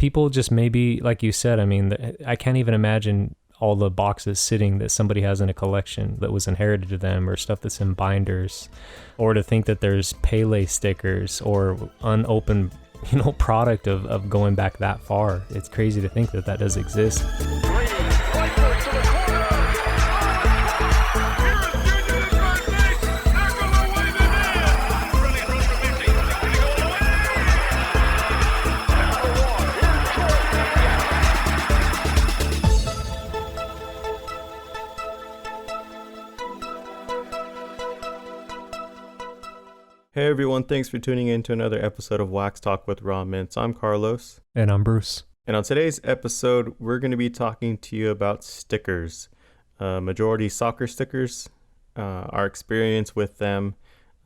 people just maybe, like you said, I mean, I can't even imagine all the boxes sitting that somebody has in a collection that was inherited to them, or stuff that's in binders, or to think that there's Pele stickers or unopened, product of going back that far. It's crazy to think that does exist. Hey everyone, thanks for tuning in to another episode of Wax Talk with Raw Mints. I'm Carlos. And I'm Bruce. And on today's episode, we're going to be talking to you about stickers. Majority soccer stickers, our experience with them,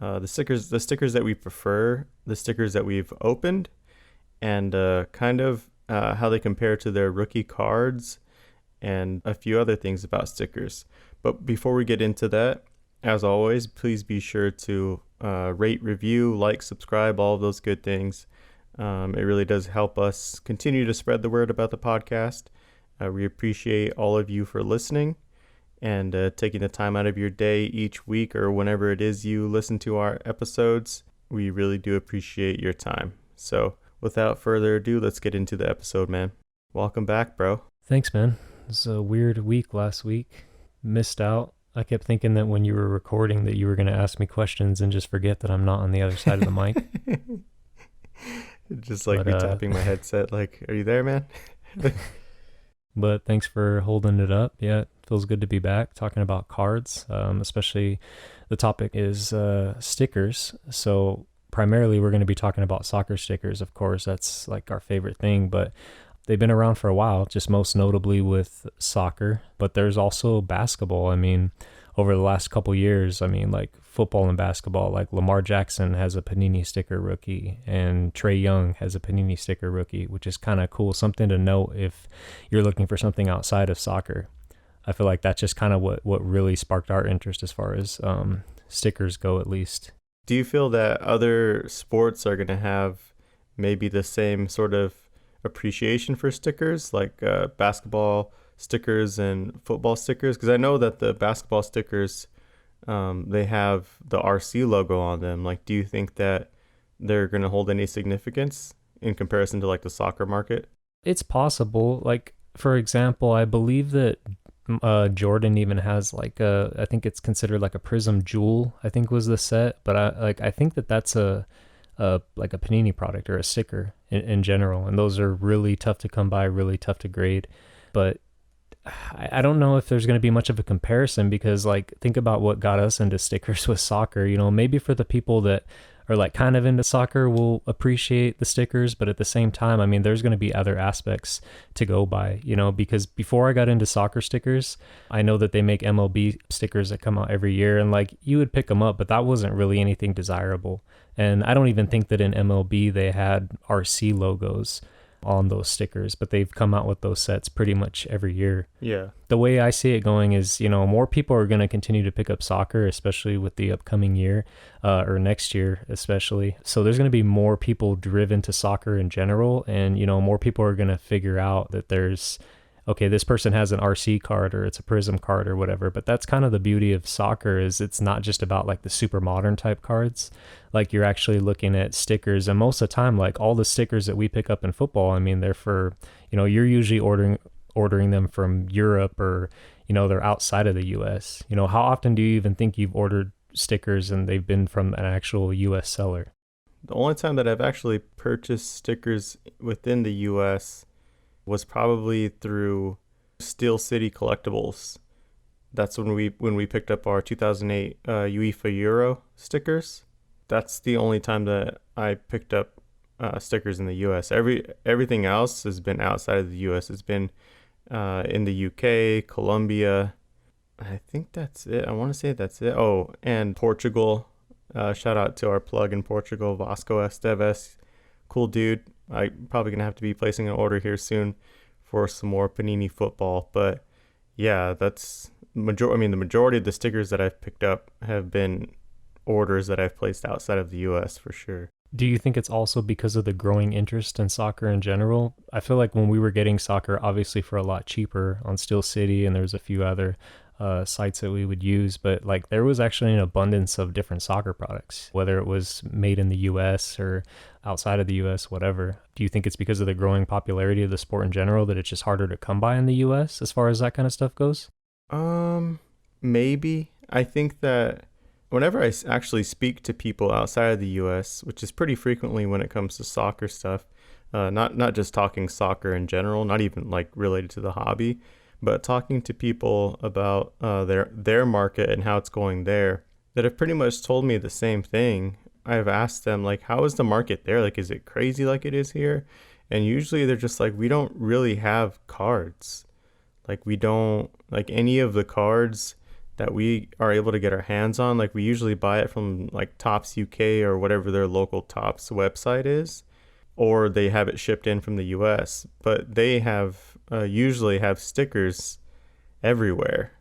the stickers that we prefer, the stickers that we've opened, and how they compare to their rookie cards, and a few other things about stickers. But before we get into that, as always, please be sure to rate, review, like, subscribe, all of those good things. It really does help us continue to spread the word about the podcast. We appreciate all of you for listening and taking the time out of your day each week or whenever it is you listen to our episodes. We really do appreciate your time. So without further ado, let's get into the episode, man. Welcome back, bro. Thanks, man. It was a weird week last week. Missed out. I kept thinking that when you were recording that you were going to ask me questions and just forget that I'm not on the other side of the mic. Just like tapping my headset like, are you there, man? But thanks for holding it up. Yeah, it feels good to be back talking about cards, especially the topic is stickers. So primarily we're going to be talking about soccer stickers, of course. That's like our favorite thing, but they've been around for a while, just most notably with soccer, but there's also basketball. I mean, over the last couple years, like football and basketball, like Lamar Jackson has a Panini sticker rookie and Trae Young has a Panini sticker rookie, which is kind of cool. Something to note if you're looking for something outside of soccer. I feel like that's just kind of what really sparked our interest as far as stickers go, at least. Do you feel that other sports are going to have maybe the same sort of appreciation for stickers, like basketball stickers and football stickers? Because I know that the basketball stickers, they have the RC logo on them. Like, do you think that they're going to hold any significance in comparison to like the soccer market? It's possible. Like, for example, I believe that Jordan even has like I think it's considered like a Prism Jewel, I think was the set, but I think that's like a Panini product or a sticker in general, and those are really tough to come by, really tough to grade. But I don't know if there's going to be much of a comparison, because like, think about what got us into stickers with soccer. Maybe for the people that are like kind of into soccer will appreciate the stickers, but at the same time, there's going to be other aspects to go by, because before I got into soccer stickers, I know that they make MLB stickers that come out every year, and like, you would pick them up, but that wasn't really anything desirable. And I don't even think that in MLB they had RC logos on those stickers, but they've come out with those sets pretty much every year. Yeah. The way I see it going is, more people are going to continue to pick up soccer, especially with the upcoming year, or next year especially. So there's going to be more people driven to soccer in general, and, more people are going to figure out that there's, okay, this person has an RC card or it's a Prism card or whatever. But that's kind of the beauty of soccer, is it's not just about like the super modern type cards. Like, you're actually looking at stickers, and most of the time, like all the stickers that we pick up in football, they're for, you're usually ordering them from Europe, or, they're outside of the US. How often do you even think you've ordered stickers and they've been from an actual US seller? The only time that I've actually purchased stickers within the US was probably through Steel City Collectibles. That's when we picked up our 2008 UEFA Euro stickers. That's the only time that I picked up stickers in the US. Everything else has been outside of the US. It's been in the UK, Colombia. I think that's it. I want to say that's it. Oh, and Portugal. Shout out to our plug in Portugal, Vasco Esteves. Cool dude. I'm probably going to have to be placing an order here soon for some more Panini football. But yeah, that's the majority of the stickers that I've picked up have been orders that I've placed outside of the US for sure. Do you think it's also because of the growing interest in soccer in general? I feel like when we were getting soccer, obviously for a lot cheaper on Steel City, and there's a few other sites that we would use, but like there was actually an abundance of different soccer products, whether it was made in the US or outside of the US, whatever. Do you think it's because of the growing popularity of the sport in general that it's just harder to come by in the US as far as that kind of stuff goes? Um, Maybe. I think that whenever actually speak to people outside of the U.S., which is pretty frequently when it comes to soccer stuff, not just talking soccer in general, not even like related to the hobby, but talking to people about their market and how it's going there, that have pretty much told me the same thing. I've asked them like, how is the market there? Like, is it crazy like it is here? And usually they're just like, we don't really have cards. Like we don't like any of the cards that we are able to get our hands on. Like we usually buy it from like Tops UK or whatever their local Tops website is, or they have it shipped in from the US. But they have usually have stickers everywhere,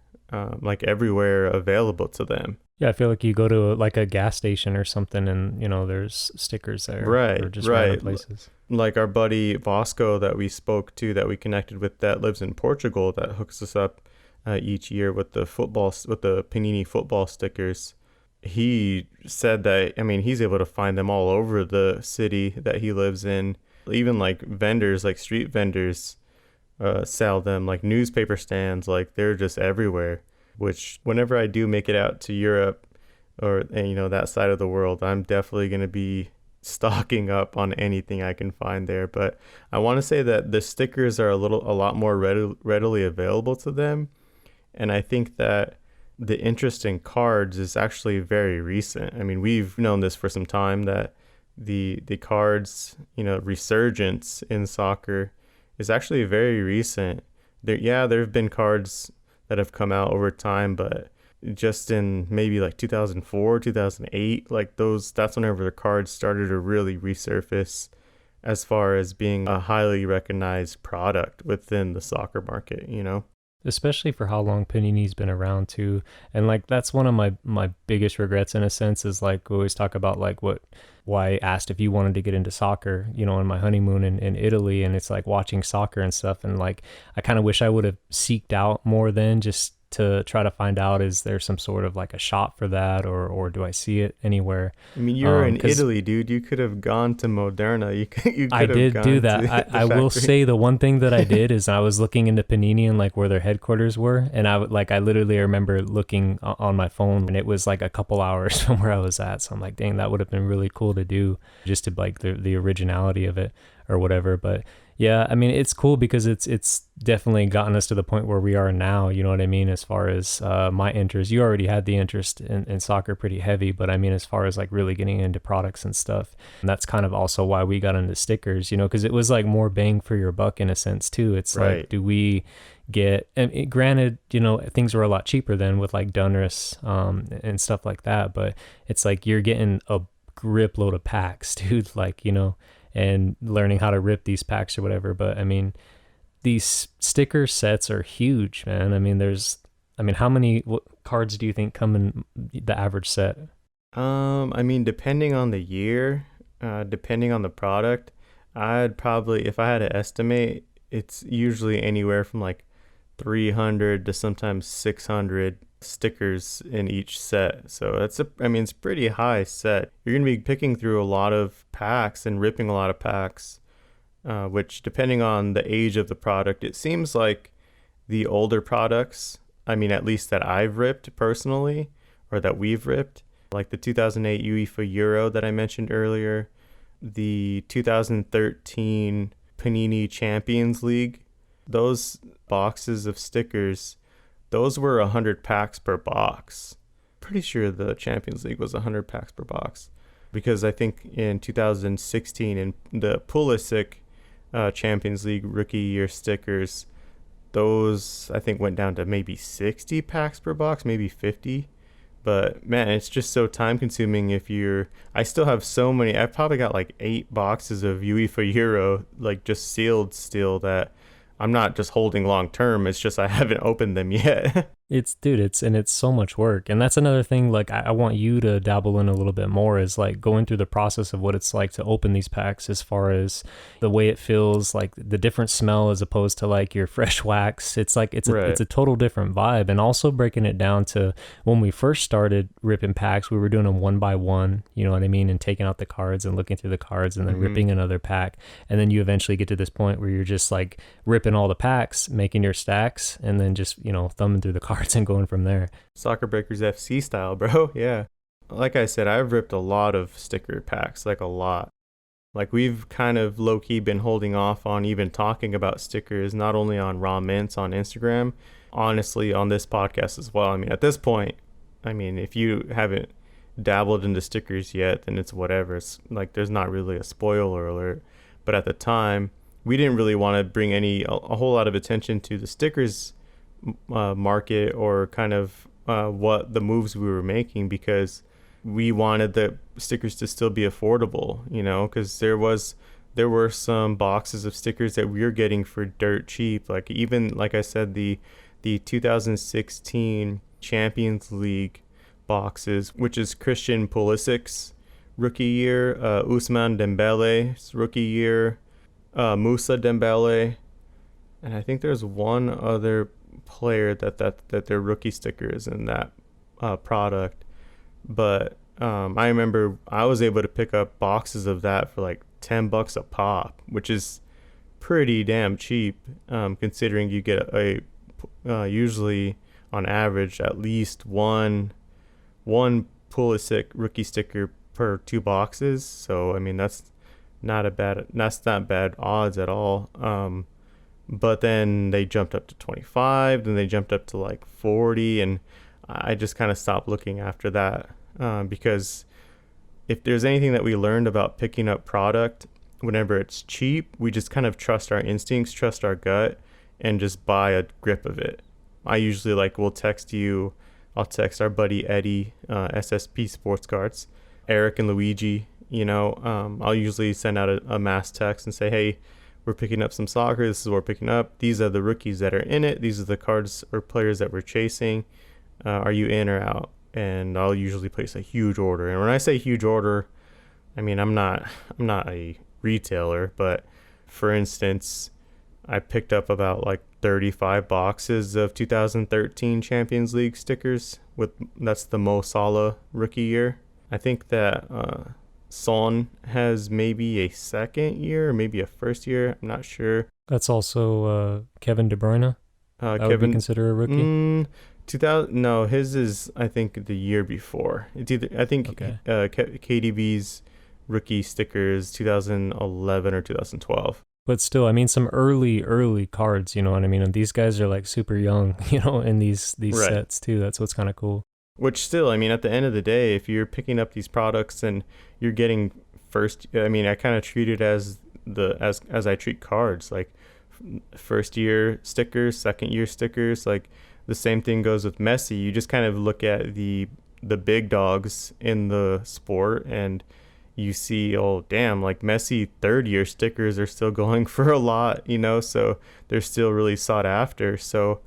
like everywhere available to them. Yeah, I feel like you go to like a gas station or something and, there's stickers there or Right, just random right. places. Like our buddy Vasco that we spoke to, that we connected with, that lives in Portugal, that hooks us up each year with the Panini football stickers. He said that, I mean, he's able to find them all over the city that he lives in. Even like vendors, like street vendors, sell them, like newspaper stands, like they're just everywhere. Which whenever I do make it out to Europe or that side of the world, I'm definitely going to be stocking up on anything I can find there. But I want to say that the stickers are a lot more readily available to them, and I think that the interest in cards is actually very recent. I mean, we've known this for some time, that the cards, resurgence in soccer is actually very recent. There have been cards that have come out over time, but just in maybe like 2004, 2008, like that's whenever the cards started to really resurface as far as being a highly recognized product within the soccer market. Especially for how long Panini's been around too. And like that's one of my biggest regrets in a sense, is like we always talk about like why I asked if you wanted to get into soccer, in my honeymoon in Italy, and it's like watching soccer and stuff, and like I kind of wish I would have seeked out more than just to try to find out, is there some sort of like a shop for that, or do I see it anywhere? I mean, you're in Italy, dude. You could have gone to Moderna. You I could have did do gone to that. I, the I will factory. say the one thing that I did is I was looking into Panini and like where their headquarters were, and I literally remember looking on my phone, and it was like a couple hours from where I was at. So I'm like, dang, that would have been really cool to do, just to like the originality of it or whatever. But yeah, I mean, it's cool because it's definitely gotten us to the point where we are now, you know what I mean? As far as my interest, you already had the interest in soccer pretty heavy, but I mean, as far as like really getting into products and stuff, and that's kind of also why we got into stickers, because it was like more bang for your buck in a sense too. It's Right. like, do we get, and granted, things were a lot cheaper then with like Donruss and stuff like that, but it's like you're getting a grip load of packs, dude, like, and learning how to rip these packs or whatever. But I mean, these sticker sets are huge, man. I mean, how many cards do you think come in the average set? I mean, depending on the year, depending on the product, I'd probably, if I had to estimate, it's usually anywhere from like 300 to sometimes 600 stickers in each set. So it's a pretty high set. You're going to be picking through a lot of packs and ripping a lot of packs, which depending on the age of the product, it seems like the older products, I mean, at least that I've ripped personally, or that we've ripped, like the 2008 UEFA Euro that I mentioned earlier, the 2013 Panini Champions League, those boxes of stickers, those were 100 packs per box. Pretty sure the Champions League was 100 packs per box, because I think in 2016 in the Pulisic Champions League rookie year stickers, those I think went down to maybe 60 packs per box, maybe 50. But man, it's just so time consuming. I still have so many. I've probably got like 8 boxes of UEFA Euro, like just sealed still, that I'm not just holding long term. It's just I haven't opened them yet. It's so much work. And that's another thing, like, I want you to dabble in a little bit more, is like going through the process of what it's like to open these packs, as far as the way it feels, like the different smell as opposed to like your fresh wax. It's like it's Right. a total different vibe. And also breaking it down to when we first started ripping packs, we were doing them one by one, you know what I mean, and taking out the cards and looking through the cards and then Mm-hmm. ripping another pack. And then you eventually get to this point where you're just like ripping all the packs, making your stacks, and then just, you know, thumbing through the cards and going from there. Soccer Breakers FC style, bro. Yeah. Like I said, I've ripped a lot of sticker packs, like a lot. Like we've kind of low key been holding off on even talking about stickers, not only on Raw Mints on Instagram, honestly, on this podcast as well. I mean, at this point, I mean, if you haven't dabbled into stickers yet, then it's whatever. It's like there's not really a spoiler alert. But at the time, we didn't really want to bring a whole lot of attention to the stickers market, or kind of what the moves we were making, because we wanted the stickers to still be affordable, you know, because there were some boxes of stickers that we were getting for dirt cheap. Like even like I said, the 2016 Champions League boxes, which is Christian Pulisic's rookie year, Usman Dembele's rookie year, Musa Dembele, and I think there's one other player that their rookie sticker is in that product. But I remember I was able to pick up boxes of that for like $10 a pop, which is pretty damn cheap, considering you get a usually on average at least one Pulisic rookie sticker per two boxes. So I mean that's not bad odds at all. But then they jumped up to 25, then they jumped up to like 40, and I just kind of stopped looking after that, because if there's anything that we learned about picking up product whenever it's cheap, we just kind of trust our instincts, trust our gut, and just buy a grip of it. I usually like will text you, I'll text our buddy Eddie, SSP Sports Cards, Eric and Luigi. You know, I'll usually send out a mass text and say, hey, we're picking up some soccer. This is what we're picking up. These are the rookies that are in it. These are the cards or players that we're chasing. Are you in or out? And I'll usually place a huge order. And when I say huge order, I mean I'm not a retailer, but for instance, I picked up about like 35 boxes of 2013 Champions League stickers. That's the Mo Salah rookie year. I think that Son has maybe a second year or maybe a first year. I'm not sure. That's also Kevin De Bruyne. That would be Kevin, considered a rookie. 2000. No, his is I think the year before. It's either I think Okay. KDB's rookie stickers 2011 or 2012. But still, I mean, some early cards, you know what I mean? And these guys are like super young, you know, in these Right. sets too. That's what's kind of cool. Which still, I mean, at the end of the day, if you're picking up these products and you're getting first, I mean, I kind of treat it as as I treat cards, like first year stickers, second year stickers. Like the same thing goes with Messi. You just kind of look at the big dogs in the sport, and you see, oh damn, like Messi third year stickers are still going for a lot, you know, so they're still really sought after. So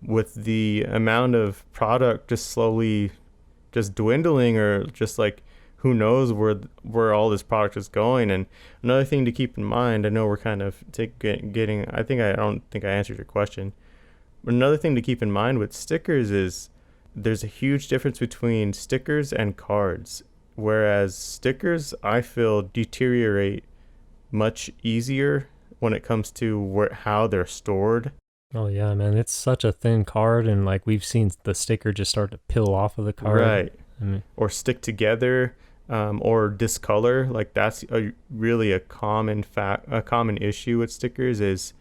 with the amount of product just slowly just dwindling, or just like who knows where all this product is going. And another thing to keep in mind, I know we're kind of getting, I don't think I answered your question, but another thing to keep in mind with stickers is there's a huge difference between stickers and cards. Whereas stickers, I feel, deteriorate much easier when it comes to how they're stored. Oh yeah, man, it's such a thin card, and like we've seen the sticker just start to peel off of the card. Right. I mean, Or stick together, or discolor. Like that's really a common issue with stickers is,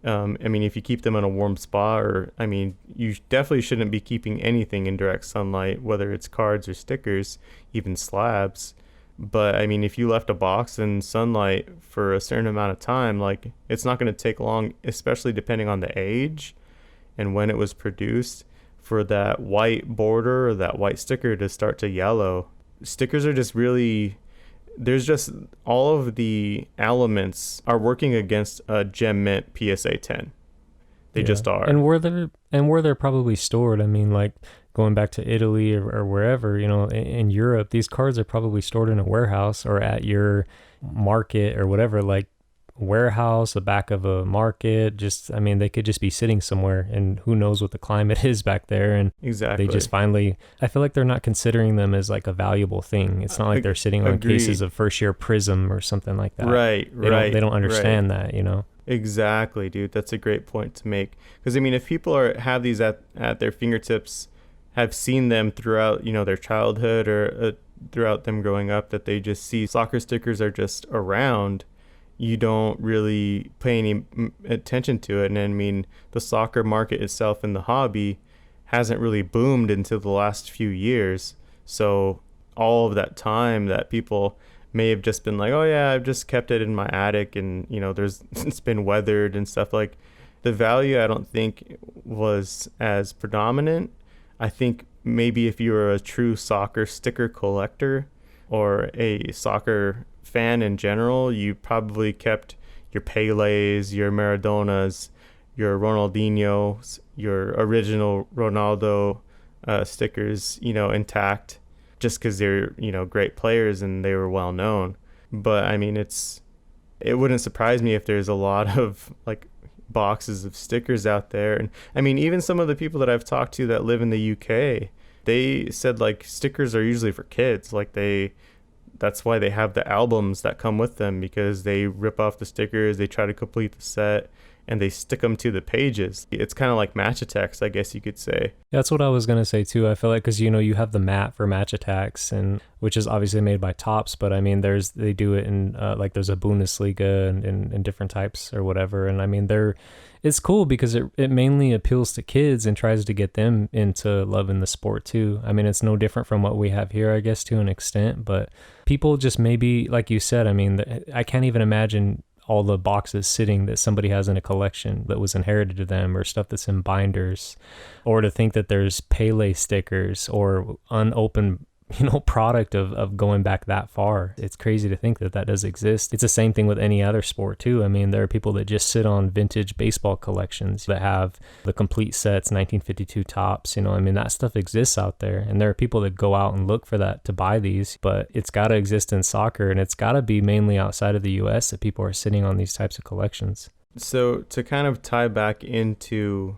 I mean, if you keep them in a warm spot, or I mean, you definitely shouldn't be keeping anything in direct sunlight, whether it's cards or stickers, even slabs. But I mean, if you left a box in sunlight for a certain amount of time, like it's not going to take long, especially depending on the age and when it was produced, for that white border or that white sticker to start to yellow. Stickers are just really, there's just all of the elements are working against a gem mint PSA 10. They Yeah. just are. And where they're probably stored, I mean, like going back to Italy or wherever, in Europe, these cards are probably stored in a warehouse or at your market or whatever, like warehouse, the back of a market. Just, I mean, they could just be sitting somewhere, and who knows what the climate is back there. And they just Exactly. finally, I feel like they're not considering them as like a valuable thing. It's not like they're sitting on cases Agreed. of first year Prism or something like that. Right, They right, don't right. understand that. Exactly, dude. That's a great point to make. Because I mean, if people have these at their fingertips, have seen them throughout, their childhood or throughout them growing up, that they just see soccer stickers are just around, you don't really pay any attention to it. And I mean, the soccer market itself and the hobby hasn't really boomed until the last few years. So all of that time that people may have just been like, oh yeah, I've just kept it in my attic, and there's it's been weathered and stuff, like the value I don't think was as predominant. I think maybe if you were a true soccer sticker collector or a soccer fan in general, you probably kept your Pele's, your Maradonas, your Ronaldinho's, your original Ronaldo stickers, intact, just because they're great players and they were well known. But I mean, it wouldn't surprise me if there's a lot of like boxes of stickers out there. And I mean, even some of the people that I've talked to that live in the UK, they said like stickers are usually for kids. Like that's why they have the albums that come with them, because they rip off the stickers, they try to complete the set, and they stick them to the pages. It's kind of like Match Attacks, I guess you could say. That's what I was gonna say too. I feel like because you have the mat for Match Attacks, and which is obviously made by Tops, but I mean they do it in like there's a Bundesliga and different types or whatever, and I mean it's cool because it mainly appeals to kids and tries to get them into loving the sport too. I mean, it's no different from what we have here, I guess, to an extent, but people just maybe, like you said, I mean, I can't even imagine all the boxes sitting that somebody has in a collection that was inherited to them, or stuff that's in binders, or to think that there's Pele stickers or unopened product of going back that far. It's crazy to think that does exist. It's the same thing with any other sport too. I mean, there are people that just sit on vintage baseball collections that have the complete sets, 1952 tops. I mean, that stuff exists out there, and there are people that go out and look for that to buy these, but it's got to exist in soccer, and it's got to be mainly outside of the US that people are sitting on these types of collections. So to kind of tie back into,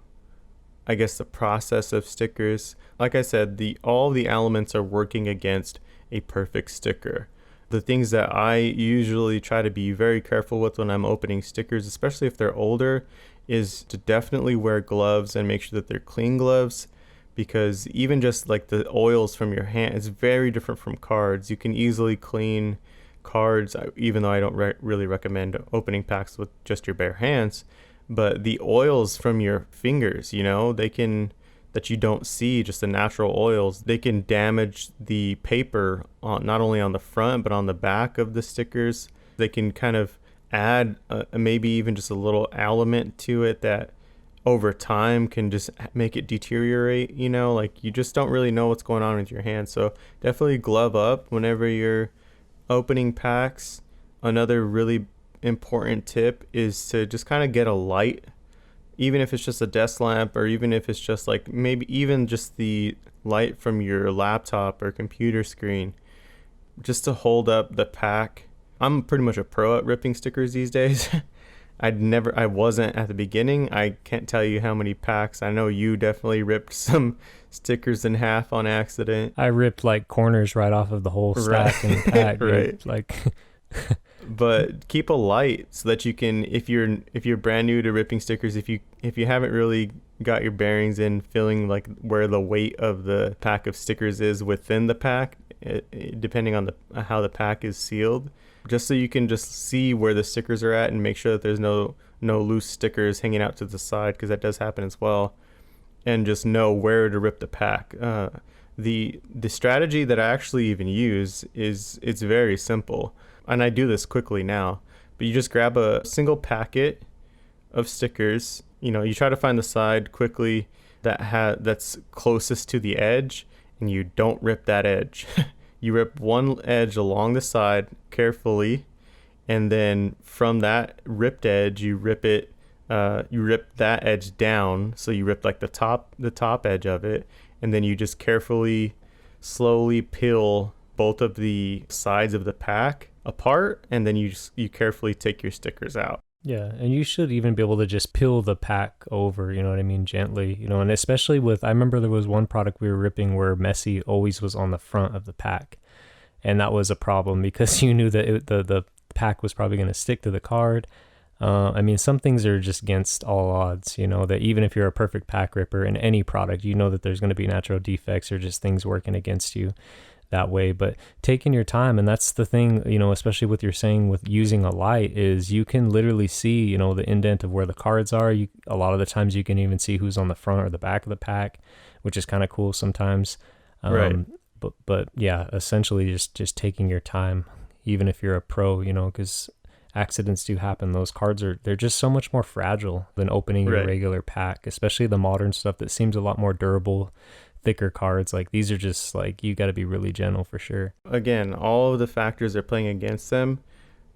I guess, the process of stickers, like I said, all the elements are working against a perfect sticker. The things that I usually try to be very careful with when I'm opening stickers, especially if they're older, is to definitely wear gloves and make sure that they're clean gloves, because even just like the oils from your hand is very different from cards. You can easily clean cards, even though I don't really recommend opening packs with just your bare hands. But the oils from your fingers, they can, that you don't see, just the natural oils, they can damage the paper not only on the front but on the back of the stickers. They can kind of add maybe even just a little element to it that over time can just make it deteriorate. Like you just don't really know what's going on with your hands. So definitely glove up whenever you're opening packs. Another really important tip is to just kind of get a light, even if it's just a desk lamp, or even if it's just like maybe even just the light from your laptop or computer screen, just to hold up the pack. I'm pretty much a pro at ripping stickers these days. I wasn't at the beginning. I can't tell you how many packs. I know you definitely ripped some stickers in half on accident. I ripped like corners right off of the whole stack Right. and pack, dude. Right. Like But keep a light so that you can, if you're brand new to ripping stickers, if you haven't really got your bearings in feeling like where the weight of the pack of stickers is within the pack, depending on how the pack is sealed, just so you can just see where the stickers are at and make sure that there's no loose stickers hanging out to the side, because that does happen as well, and just know where to rip the pack. The strategy that I actually even use it's very simple, and I do this quickly now, but you just grab a single packet of stickers. You try to find the side quickly that's closest to the edge, and you don't rip that edge. You rip one edge along the side carefully, and then from that ripped edge, you rip it you rip that edge down. So you rip like the top edge of it, and then you just carefully, slowly peel both of the sides of the pack apart, and then you carefully take your stickers out. Yeah, and you should even be able to just peel the pack over, you know what I mean, gently, you know, and especially with, I remember there was one product we were ripping where Messi always was on the front of the pack, and that was a problem because you knew that the pack was probably going to stick to the card. I mean, some things are just against all odds, you know, that even if you're a perfect pack ripper in any product, you know that there's going to be natural defects or just things working against you that way. But taking your time, and that's the thing, you know, especially with you're saying with using a light, is you can literally see, you know, the indent of where the cards are. A lot of the times you can even see who's on the front or the back of the pack, which is kind of cool sometimes. Right. But yeah, essentially just taking your time, even if you're a pro, you know, because accidents do happen. Those cards they're just so much more fragile than opening your Right. regular pack, especially the modern stuff that seems a lot more durable, thicker cards. Like these are just like, you got to be really gentle for sure. Again, all of the factors are playing against them.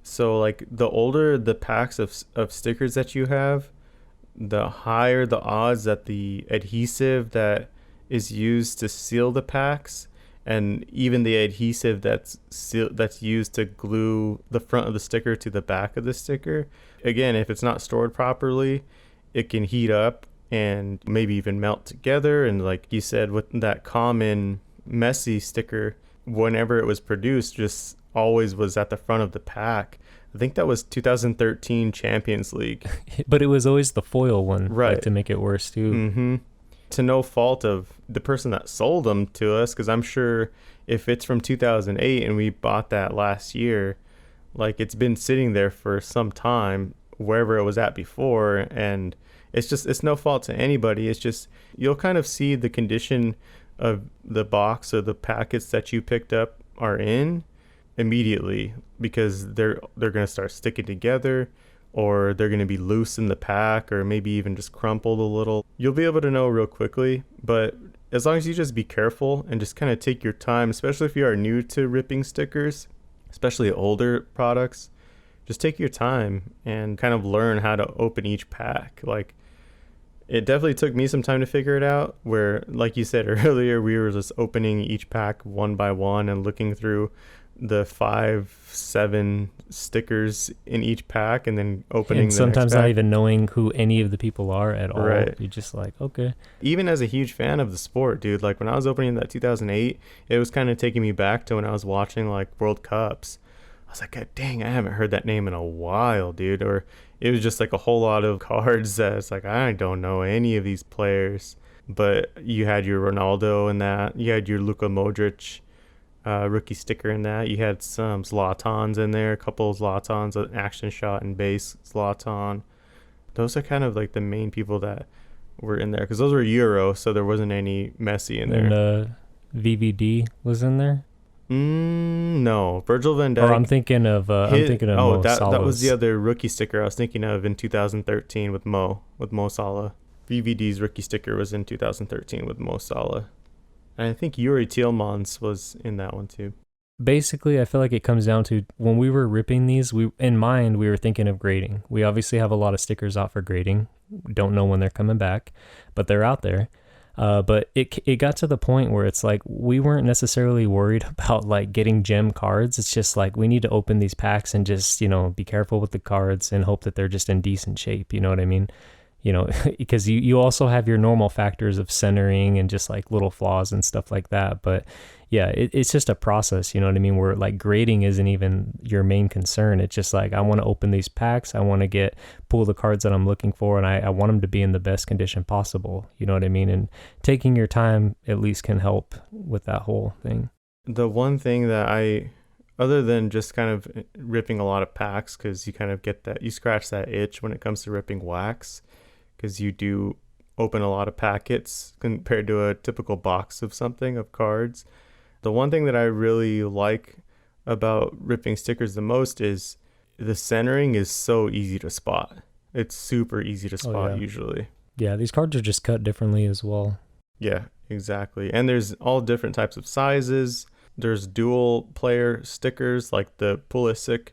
So like the older the packs of stickers that you have, the higher the odds that the adhesive that is used to seal the packs, and even the adhesive that's used to glue the front of the sticker to the back of the sticker, again, if it's not stored properly, it can heat up and maybe even melt together. And like you said, with that common Messi sticker, whenever it was produced, just always was at the front of the pack. I think that was 2013 Champions League. But it was always the foil one, Right. like, to make it worse too. Mm-hmm. To no fault of the person that sold them to us, because I'm sure if it's from 2008 and we bought that last year, like it's been sitting there for some time wherever it was at before, and it's no fault to anybody. It's just you'll kind of see the condition of the box or the packets that you picked up are in immediately, because they're going to start sticking together, or they're going to be loose in the pack, or maybe even just crumpled a little. You'll be able to know real quickly, but as long as you just be careful and just kind of take your time, especially if you are new to ripping stickers, especially older products, just take your time and kind of learn how to open each pack. Like, it definitely took me some time to figure it out, where, like you said earlier, we were just opening each pack one by one and looking through the 5-7 stickers in each pack, and then opening And the sometimes next pack. not even knowing who any of the people are at all. Right. You're just like, okay. Even as a huge fan of the sport, dude, like when I was opening that 2008, it was kind of taking me back to when I was watching like World Cups. I was like, God dang, I haven't heard that name in a while, dude. Or it was just like a whole lot of cards that it's like, I don't know any of these players. But you had your Ronaldo in that. You had your Luka Modric rookie sticker in that. You had some Zlatans in there, a couple of Zlatans, an action shot and base Zlatan. Those are kind of like the main people that were in there, because those were Euro, so there wasn't any Messi in there. And VVD was in there. No, Virgil van Dijk. Or I'm thinking of Mo that was the Salah's. other rookie sticker I was thinking of in 2013 with Mo Salah. VVD's rookie sticker was in 2013 with Mo Salah. And I think Yuri Tielemans was in that one too. Basically, I feel like it comes down to when we were ripping these, we were thinking of grading. We obviously have a lot of stickers out for grading. Don't know when they're coming back, but they're out there. But it got to the point where it's like we weren't necessarily worried about like getting gem cards. It's just like we need to open these packs and just, you know, be careful with the cards and hope that they're just in decent shape. You know what I mean? You know, because you also have your normal factors of centering and just like little flaws and stuff like that. But yeah, it's just a process, you know what I mean? Where like grading isn't even your main concern. It's just like, I want to open these packs. I want to pull the cards that I'm looking for, and I want them to be in the best condition possible. You know what I mean? And taking your time at least can help with that whole thing. The one thing that other than just kind of ripping a lot of packs, because you kind of you scratch that itch when it comes to ripping wax, because you do open a lot of packets compared to a typical box of cards. The one thing that I really like about ripping stickers the most is the centering is so easy to spot. It's super easy to spot usually. Yeah, these cards are just cut differently as well. Yeah, exactly. And there's all different types of sizes. There's dual player stickers, like the Pulisic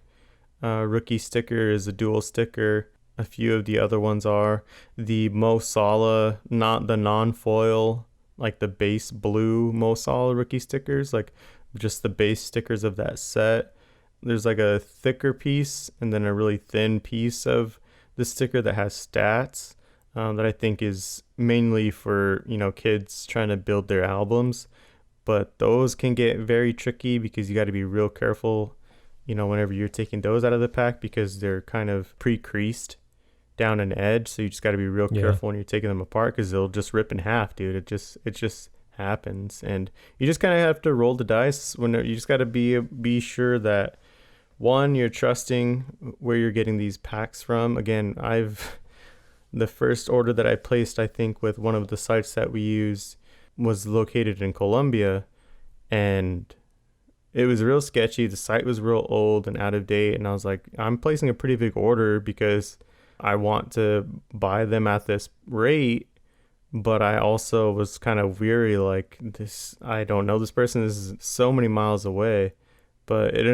rookie sticker is a dual sticker. A few of the other ones are the Mo Salah, not the non-foil, like the base blue Mo Salah rookie stickers, like just the base stickers of that set. There's like a thicker piece and then a really thin piece of the sticker that has stats, that I think is mainly for, kids trying to build their albums. But those can get very tricky because you got to be real careful, whenever you're taking those out of the pack because they're kind of pre-creased down an edge. So you just got to be real Yeah. careful when you're taking them apart because they'll just rip in half, dude. It just happens, and you just kind of have to roll the dice. When you just got to be sure that one, you're trusting where you're getting these packs from. Again, the first order that I placed, I think, with one of the sites that we use was located in Colombia, and it was real sketchy. The site was real old and out of date, and I was like, I'm placing a pretty big order because I want to buy them at this rate, but I also was kind of weary, like, this, I don't know, this person is so many miles away. But it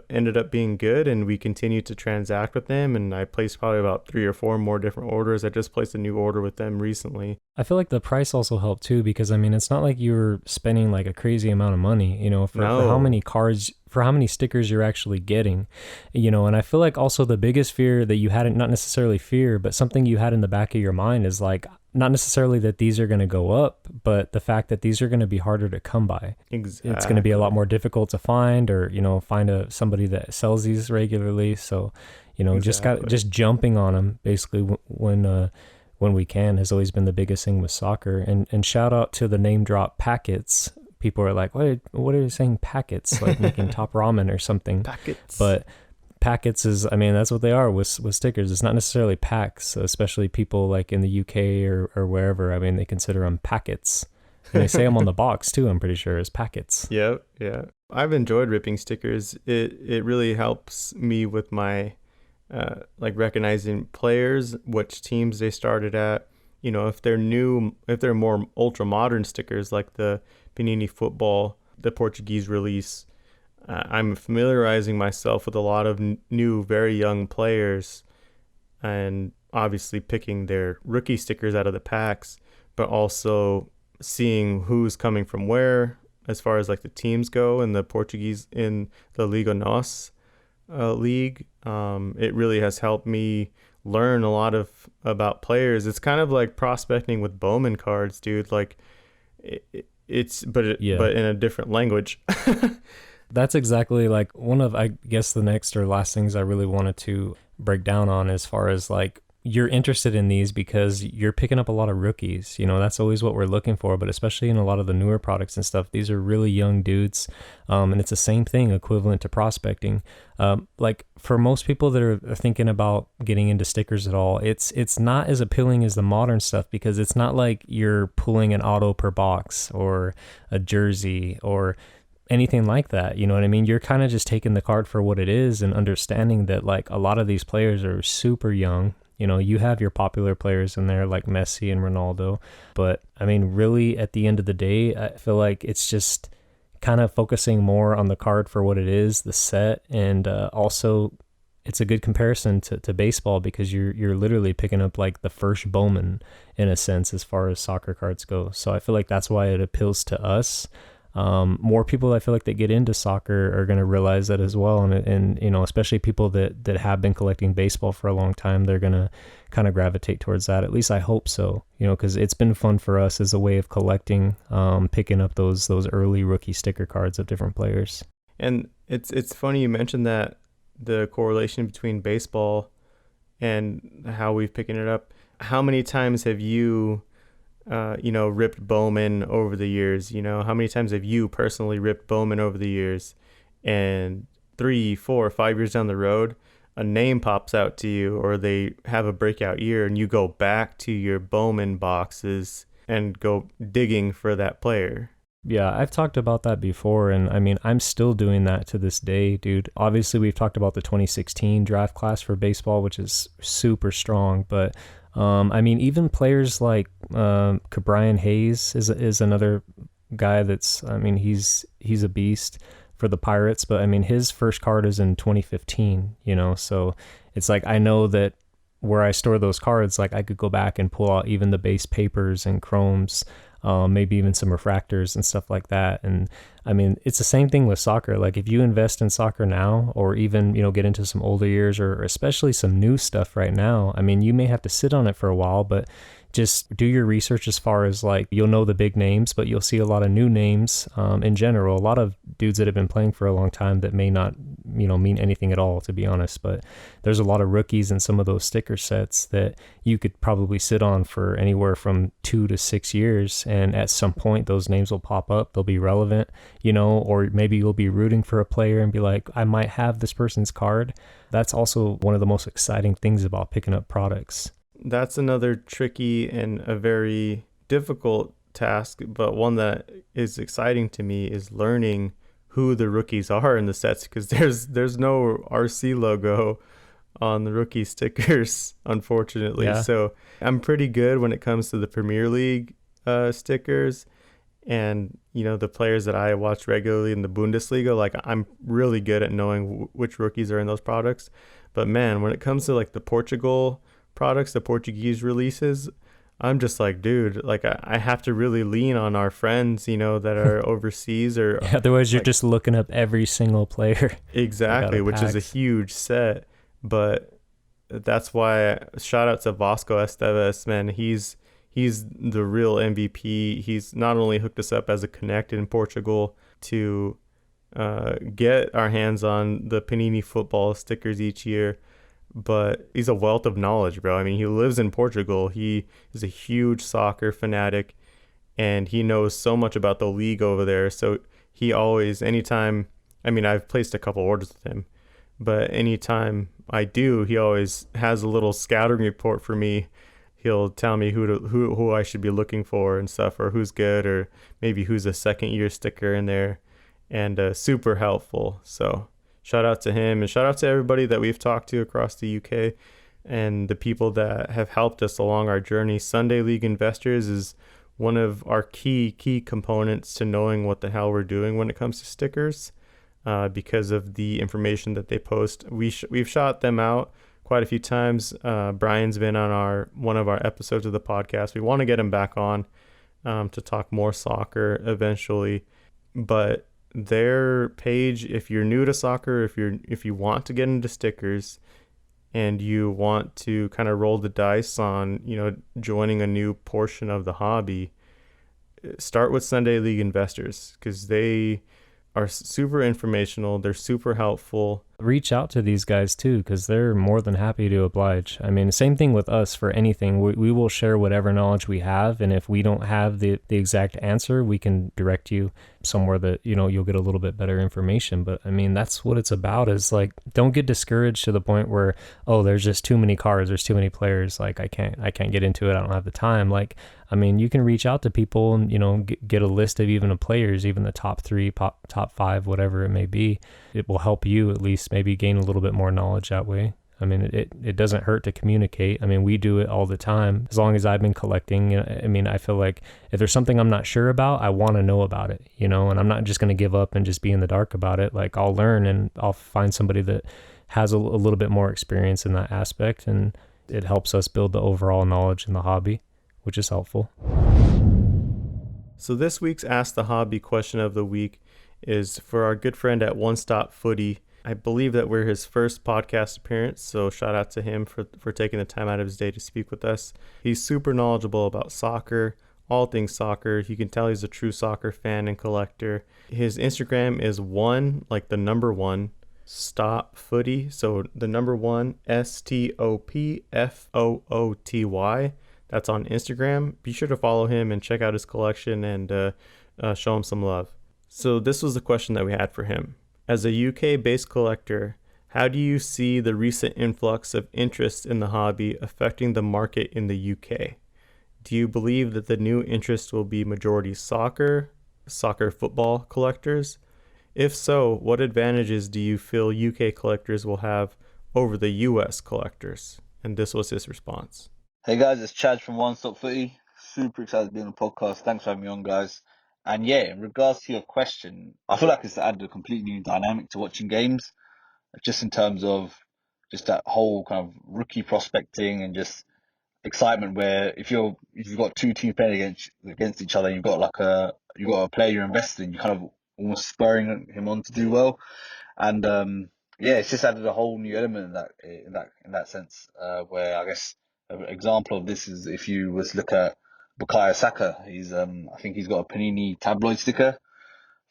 ended up being good, and we continued to transact with them, and I placed probably about 3 or 4 more different orders. I just placed a new order with them recently. I feel like the price also helped too, because I mean, it's not like you're spending like a crazy amount of money, for how No, many cards, for how many stickers you're actually getting, and I feel like also the biggest fear that you hadn't, not necessarily fear, but something you had in the back of your mind is like, not necessarily that these are going to go up, but the fact that these are going to be harder to come by. It's going to be a lot exactly. more difficult to find, or, find somebody that sells these regularly. So, Exactly. just jumping on them basically when we can has always been the biggest thing with soccer. And shout out to the name drop packets. People are like, what are you saying packets? Like making top ramen or something. Packets. But packets is, I mean, that's what they are with stickers. It's not necessarily packs, especially people like in the UK or wherever. I mean, they consider them packets. And they say them on the box too, I'm pretty sure, as packets. Yep, yeah. I've enjoyed ripping stickers. It really helps me with my like recognizing players, which teams they started at. If they're new, if they're more ultra modern stickers like the Panini Football, the Portuguese release, I'm familiarizing myself with a lot of new, very young players, and obviously picking their rookie stickers out of the packs, but also seeing who's coming from where as far as like the teams go in the Portuguese in the Liga NOS league. It really has helped me learn a lot of about players. It's kind of like prospecting with Bowman cards, dude. Like it's Yeah. but in a different language. That's exactly like one of, I guess, the next or last things I really wanted to break down on, as far as like, you're interested in these because you're picking up a lot of rookies. That's always what we're looking for, but especially in a lot of the newer products and stuff, these are really young dudes. And it's the same thing equivalent to prospecting. Like for most people that are thinking about getting into stickers at all, it's not as appealing as the modern stuff, because it's not like you're pulling an auto per box or a jersey or anything like that. You know what I mean? You're kind of just taking the card for what it is and understanding that like a lot of these players are super young. You have your popular players in there like Messi and Ronaldo, but I mean, really at the end of the day, I feel like it's just kind of focusing more on the card for what it is, the set, and also it's a good comparison to baseball, because you're literally picking up like the first Bowman in a sense as far as soccer cards go. So I feel like that's why it appeals to us. More people I feel like that get into soccer are going to realize that as well, and especially people that have been collecting baseball for a long time, they're going to kind of gravitate towards that. At least I hope so, because it's been fun for us as a way of collecting, picking up those early rookie sticker cards of different players. And it's funny you mentioned that, the correlation between baseball and how we've picking it up. How many times have you ripped Bowman over the years? How many times have you personally ripped Bowman over the years? And 3, 4, 5 years down the road, a name pops out to you, or they have a breakout year, and you go back to your Bowman boxes and go digging for that player. Yeah, I've talked about that before, and I mean, I'm still doing that to this day, dude. Obviously, we've talked about the 2016 draft class for baseball, which is super strong, but I mean, even players like Cabrian Hayes is another guy that's, I mean, he's a beast for the Pirates, but I mean, his first card is in 2015, so it's like, I know that where I store those cards, like I could go back and pull out even the base papers and chromes, maybe even some refractors and stuff like that. And I mean, it's the same thing with soccer. Like if you invest in soccer now, or even, get into some older years, or especially some new stuff right now, I mean, you may have to sit on it for a while, but just do your research as far as like you'll know the big names, but you'll see a lot of new names in general. A lot of dudes that have been playing for a long time that may not, mean anything at all, to be honest. But there's a lot of rookies in some of those sticker sets that you could probably sit on for anywhere from 2 to 6 years. And at some point, those names will pop up. They'll be relevant, or maybe you'll be rooting for a player and be like, I might have this person's card. That's also one of the most exciting things about picking up products. That's another tricky and a very difficult task, but one that is exciting to me is learning who the rookies are in the sets, because there's no RC logo on the rookie stickers, unfortunately. Yeah. So I'm pretty good when it comes to the Premier League stickers, and the players that I watch regularly in the Bundesliga, like I'm really good at knowing which rookies are in those products. But man, when it comes to like the Portugal products, the Portuguese releases, I'm just like, dude, like I have to really lean on our friends, that are overseas, or Yeah, otherwise you're like, just looking up every single player. exactly, which is a huge set. But that's why shout out to Vasco Esteves, man. He's the real MVP. He's not only hooked us up as a connect in Portugal to get our hands on the Panini football stickers each year, but he's a wealth of knowledge, bro. I mean, he lives in Portugal. He is a huge soccer fanatic, and he knows so much about the league over there. So he always, anytime, I mean, I've placed a couple orders with him, but anytime I do, he always has a little scouting report for me. He'll tell me who I should be looking for and stuff, or who's good, or maybe who's a second year sticker in there, and super helpful. So shout out to him, and shout out to everybody that we've talked to across the UK and the people that have helped us along our journey. Sunday League Investors is one of our key components to knowing what the hell we're doing when it comes to stickers, because of the information that they post. We've shot them out quite a few times. Brian's been on one of our episodes of the podcast. We want to get him back on to talk more soccer eventually, but their page, if you're new to soccer, if you want to get into stickers and you want to kind of roll the dice on joining a new portion of the hobby, start with Sunday League Investors, because they are super informational. They're super helpful. Reach out to these guys too, because they're more than happy to oblige. I mean, same thing with us for anything. We will share whatever knowledge we have, and if we don't have the exact answer, we can direct you somewhere that you'll get a little bit better information. But I mean, that's what it's about, is like, don't get discouraged to the point where, oh, there's just too many cards, there's too many players, like I can't get into it, I don't have the time. Like, I mean, you can reach out to people and get a list of even the players, even the top 3, top 5, whatever it may be. It will help you at least maybe gain a little bit more knowledge that way. I mean, it doesn't hurt to communicate. I mean, we do it all the time. As long as I've been collecting, I mean, I feel like if there's something I'm not sure about, I want to know about it, and I'm not just going to give up and just be in the dark about it. Like, I'll learn and I'll find somebody that has a little bit more experience in that aspect, and it helps us build the overall knowledge in the hobby, which is helpful. So this week's Ask the Hobby question of the week is for our good friend at One Stop Footy. I believe that we're his first podcast appearance, so shout out to him for taking the time out of his day to speak with us. He's super knowledgeable about soccer, all things soccer. You can tell he's a true soccer fan and collector. His Instagram is like the number 1, Stop Footy. So the number 1, STOPFOOTY. That's on Instagram. Be sure to follow him and check out his collection and show him some love. So this was the question that we had for him. As a UK-based collector, how do you see the recent influx of interest in the hobby affecting the market in the UK? Do you believe that the new interest will be majority soccer football collectors? If so, what advantages do you feel UK collectors will have over the US collectors? And this was his response. Hey guys, it's Chad from One Stop Footy. Super excited to be on the podcast. Thanks for having me on, guys. And yeah, in regards to your question, I feel like it's added a completely new dynamic to watching games, just in terms of just that whole kind of rookie prospecting and just excitement where if you've got two teams playing against each other, you've got a player you're invested in, you kind of almost spurring him on to do well. And yeah, it's just added a whole new element in that sense. Where I guess an example of this is if you was to look at Bukayo Saka, I think he's got a Panini tabloid sticker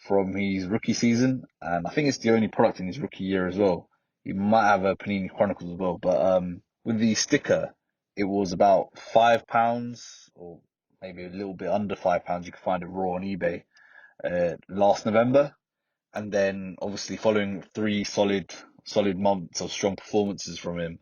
from his rookie season, and I think it's the only product in his rookie year as well. He might have a Panini Chronicles as well, but with the sticker, it was about £5 or maybe a little bit under £5. You could find it raw on eBay last November, and then obviously following three solid months of strong performances from him,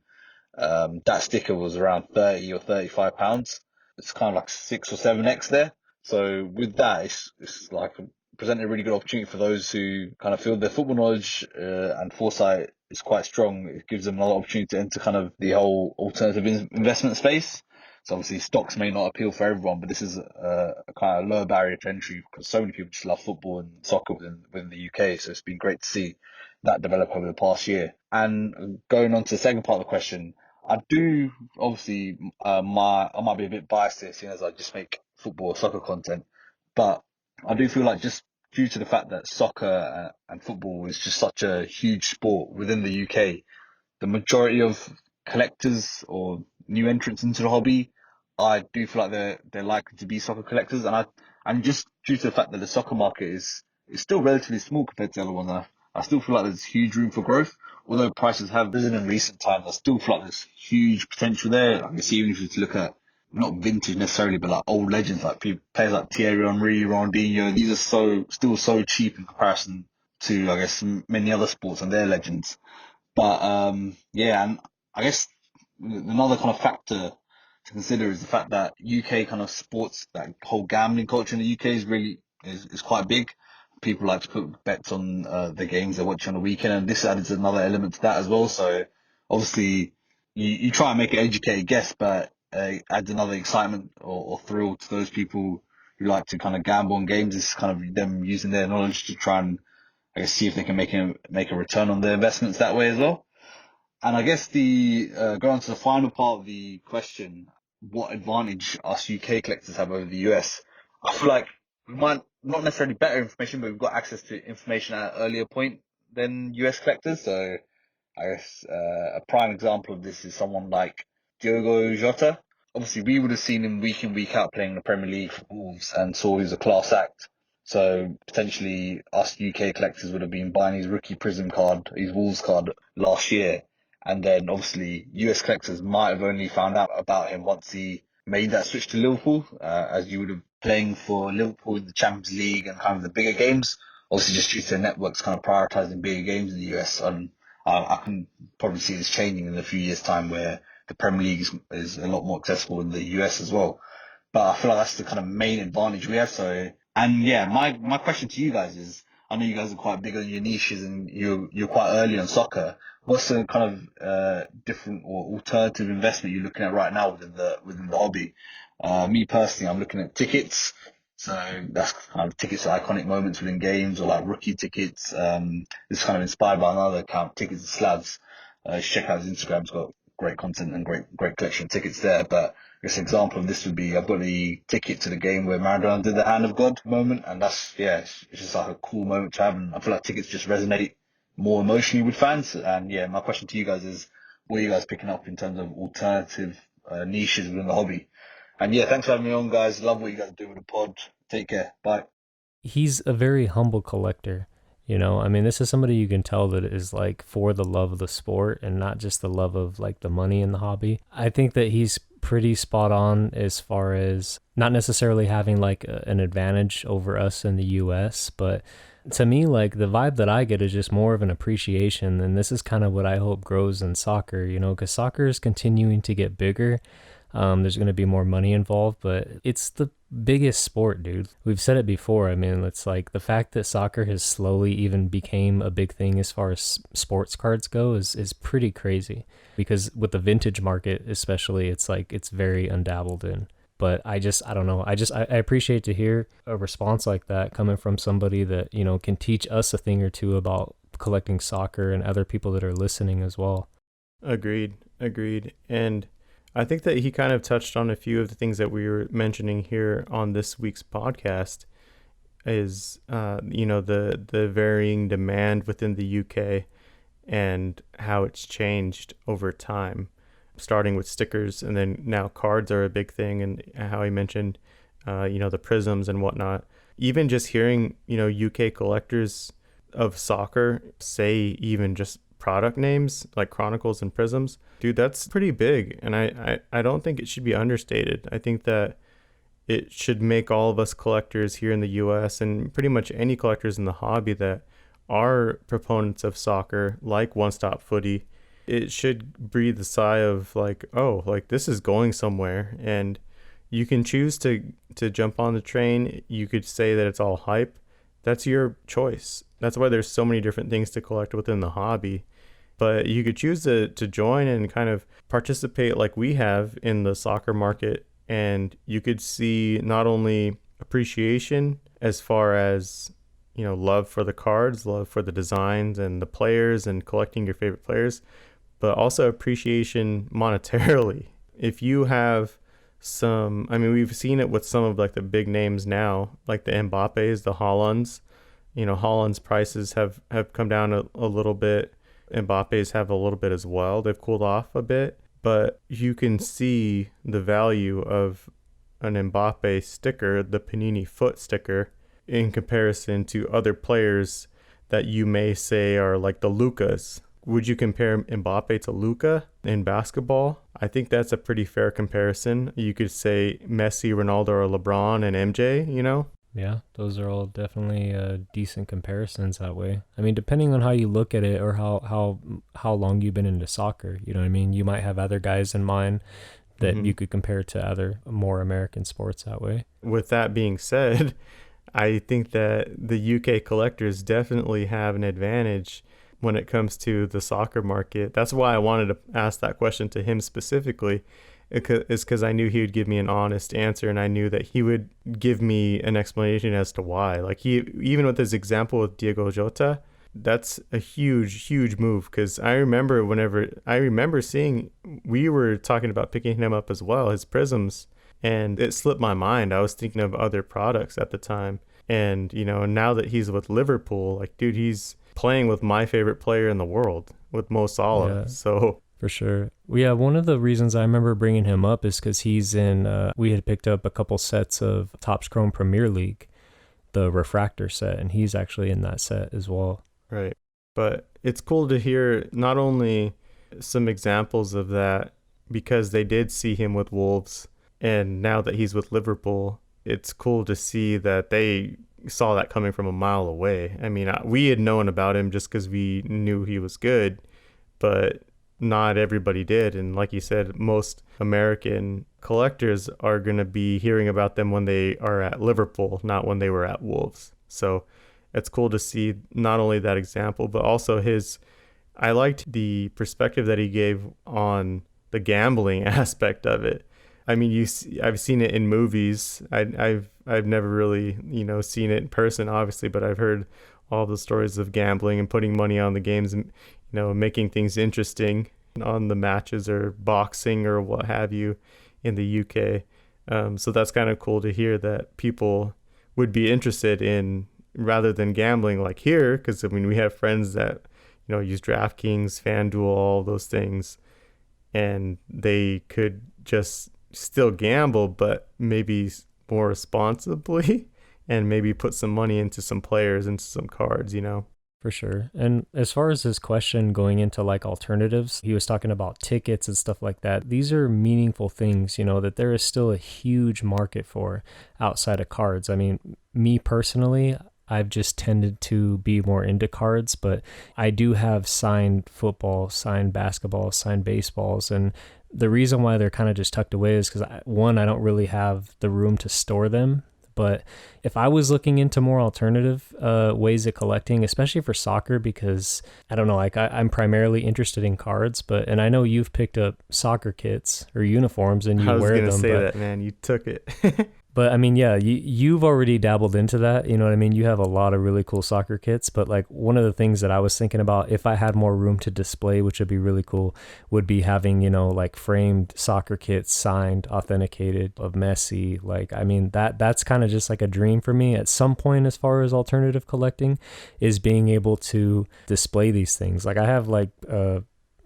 that sticker was around £30 or £35. It's kind of like 6 or 7x there. So with that, it's like presenting a really good opportunity for those who kind of feel their football knowledge and foresight is quite strong. It gives them another opportunity to enter kind of the whole alternative investment space. So obviously stocks may not appeal for everyone, but this is a kind of lower barrier to entry because so many people just love football and soccer within the UK. So it's been great to see that develop over the past year. And going on to the second part of the question, I do obviously I might be a bit biased here, seeing as I just make football or soccer content, but I do feel like just due to the fact that soccer and football is just such a huge sport within the UK, the majority of collectors or new entrants into the hobby, I do feel like they're likely to be soccer collectors, and just due to the fact that the soccer market is still relatively small compared to other ones, I still feel like there's huge room for growth. Although prices have risen in recent times, I still feel like there's huge potential there. I can see even if you look at not vintage necessarily, but like old legends, like players like Thierry Henry, Ronaldinho. These are still so cheap in comparison to, I guess, many other sports and their legends. But yeah, and I guess another kind of factor to consider is the fact that UK kind of sports, that whole gambling culture in the UK is quite big. People like to put bets on the games they watch on the weekend, and this adds another element to that as well. So obviously, you try and make an educated guess, but adds another excitement or thrill to those people who like to kind of gamble on games. It's kind of them using their knowledge to try and, I guess, see if they can make a return on their investments that way as well. And I guess go on to the final part of the question, what advantage us UK collectors have over the US? I feel like we might not necessarily better information, but we've got access to information at an earlier point than US collectors. So I guess a prime example of this is someone like Diogo Jota. Obviously, we would have seen him week in, week out playing the Premier League for Wolves and saw he was a class act. So potentially us UK collectors would have been buying his rookie Prism card, his Wolves card last year. And then obviously US collectors might have only found out about him once he made that switch to Liverpool, as you would have playing for Liverpool in the Champions League and kind of the bigger games. Obviously, just due to the networks kind of prioritizing bigger games in the US. And I can probably see this changing in a few years' time where the Premier League is a lot more accessible in the US as well. But I feel like that's the kind of main advantage we have. So, and yeah, my question to you guys is, I know you guys are quite big on your niches and you're quite early on soccer. What's the kind of different or alternative investment you're looking at right now within the hobby? Me personally, I'm looking at tickets. So that's kind of tickets to iconic moments within games or like rookie tickets. It's kind of inspired by another account, Tickets and Slabs. Check out his Instagram. It's got great content and great collection of tickets there. But I guess an example of this would be I've got the ticket to the game where Maradona did the Hand of God moment, and it's just like a cool moment to have. And I feel like tickets just resonate more emotionally with fans. And yeah, my question to you guys is, what are you guys picking up in terms of alternative niches within the hobby? And yeah, thanks for having me on, guys. Love what you guys do with the pod. Take care. Bye. He's a very humble collector. You know, I mean, this is somebody you can tell that is like for the love of the sport and not just the love of like the money in the hobby. I think that he's pretty spot on as far as not necessarily having like an advantage over us in the US, but to me, like the vibe that I get is just more of an appreciation. And this is kind of what I hope grows in soccer, you know, because soccer is continuing to get bigger. There's going to be more money involved, but it's the biggest sport, dude. We've said it before. I mean, it's like the fact that soccer has slowly even became a big thing as far as sports cards go is pretty crazy, because with the vintage market, especially, it's like, it's very undabbled in. But I don't know. I appreciate to hear a response like that coming from somebody that, you know, can teach us a thing or two about collecting soccer and other people that are listening as well. Agreed. And I think that he kind of touched on a few of the things that we were mentioning here on this week's podcast is, the varying demand within the UK and how it's changed over time, starting with stickers and then now cards are a big thing, and how he mentioned, the prisms and whatnot. Even just hearing, UK collectors of soccer say even just product names like Chronicles and Prisms, dude, that's pretty big. And I don't think it should be understated. I think that it should make all of us collectors here in the US and pretty much any collectors in the hobby that are proponents of soccer, like One Stop Footy, it should breathe a sigh of like, oh, like this is going somewhere. And you can choose to jump on the train. You could say that it's all hype. That's your choice. That's why there's so many different things to collect within the hobby. But you could choose to join and kind of participate like we have in the soccer market. And you could see not only appreciation as far as, love for the cards, love for the designs and the players and collecting your favorite players, but also appreciation monetarily. If you have we've seen it with some of like the big names now, like the Mbappes, the Haalands. Haaland's prices have come down a little bit. Mbappe's have a little bit as well. They've cooled off a bit, but you can see the value of an Mbappe sticker, the Panini foot sticker, in comparison to other players that you may say are like the Lucas. Would you compare Mbappe to Luka in basketball? I think that's a pretty fair comparison. You could say Messi, Ronaldo, or LeBron and MJ, Yeah, those are all definitely decent comparisons that way. I mean, depending on how you look at it or how long you've been into soccer, you know what I mean? You might have other guys in mind that you could compare to other more American sports that way. With that being said, I think that the UK collectors definitely have an advantage when it comes to the soccer market. That's why I wanted to ask that question to him specifically, is because I knew he would give me an honest answer, and I knew that he would give me an explanation as to why. Like even with his example with Diego Jota, that's a huge move, because I remember seeing, we were talking about picking him up as well, his prisms, and it slipped my mind. I was thinking of other products at the time. And, now that he's with Liverpool, like, dude, he's playing with my favorite player in the world, with Mo Salah. Yeah. So For sure. Well, yeah, one of the reasons I remember bringing him up is because he's in, we had picked up a couple sets of Topps Chrome Premier League, the refractor set, and he's actually in that set as well. Right. But it's cool to hear not only some examples of that, because they did see him with Wolves, and now that he's with Liverpool, it's cool to see that they saw that coming from a mile away. I mean, we had known about him just because we knew he was good, but not everybody did. And like you said, most American collectors are going to be hearing about them when they are at Liverpool, not when they were at Wolves. So it's cool to see not only that example, but also I liked the perspective that he gave on the gambling aspect of it. I mean, I've seen it in movies. I've never really, seen it in person, obviously, but I've heard all the stories of gambling and putting money on the games and, making things interesting on the matches or boxing or what have you in the UK. So that's kind of cool to hear that people would be interested in, rather than gambling like here, because we have friends that, use DraftKings, FanDuel, all those things, and they could just still gamble, but maybe more responsibly and maybe put some money into some players, into some cards, For sure. And as far as his question going into like alternatives, he was talking about tickets and stuff like that. These are meaningful things, that there is still a huge market for outside of cards. I mean, me personally, I've just tended to be more into cards, but I do have signed football, signed basketball, signed baseballs. And the reason why they're kind of just tucked away is because, one, I don't really have the room to store them. But if I was looking into more alternative ways of collecting, especially for soccer, because I don't know, like I'm primarily interested in cards, and I know you've picked up soccer kits or uniforms and you wear them. I was going to say that, man. You took it. But I mean, yeah, you've already dabbled into that. You know what I mean? You have a lot of really cool soccer kits. But like one of the things that I was thinking about, if I had more room to display, which would be really cool, would be having, you know, like framed soccer kits signed, authenticated of Messi. Like, I mean, that's kind of just like a dream for me at some point as far as alternative collecting, is being able to display these things. Like I have like